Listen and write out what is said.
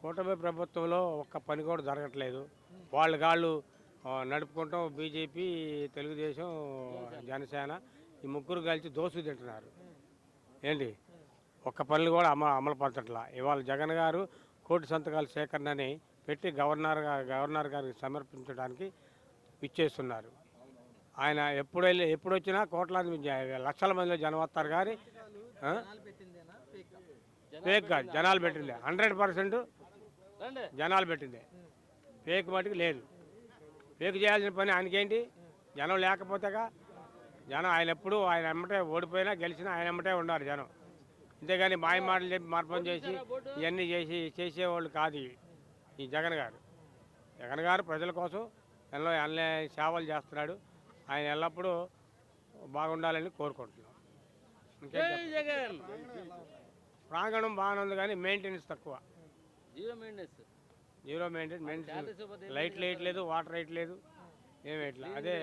కూటమి ప్రభుత్వంలో ఒక్క పని కూడా జరగట్లేదు. వాళ్ళు నడుపుకుంటాం బీజేపీ, తెలుగుదేశం, జనసేన ఈ ముగ్గురు కలిసి దోసు తింటున్నారు. ఏంటి ఒక్క పనులు కూడా అమలు పరచట్లా. ఇవాళ జగన్ గారు కోటి సంతకాల సేకరణని పెట్టి గవర్నర్ గారికి సమర్పించడానికి ఇచ్చేస్తున్నారు. ఆయన ఎప్పుడు వచ్చినా కోట్లాది లక్షల మందిలో జనం వస్తారు కానీ ఫేక్ కాదు, జనాలు పెట్టిందే 100% జనాలు పెట్టిందే. ఫేక్ మటుకు లేదు. ఫేక్ చేయాల్సిన పని ఆయనకేంటి? జనం లేకపోతేగా. జనం ఆయన ఎమ్మటే ఓడిపోయినా గెలిచినా ఆయన ఎమ్మటే ఉన్నారు జనం. అంతేగాని మాయ మాటలు చెప్పి మార్పం చేసి ఇవన్నీ చేసేవాళ్ళు కాదు ఈ జగన్ గారు ప్రజల కోసం అన్ని సేవలు చేస్తున్నాడు. ఆయన ఎల్లప్పుడూ బాగుండాలని కోరుకుంటున్నాం. ప్రాంగణం బాగానే ఉంది కానీ మెయింటెనెన్స్ తక్కువ. జీరో మెయింటెనెన్స్ లైట్లు వేయట్లేదు, వాటర్ వేయట్లేదు, ఏం వేయట్లేదు. అదే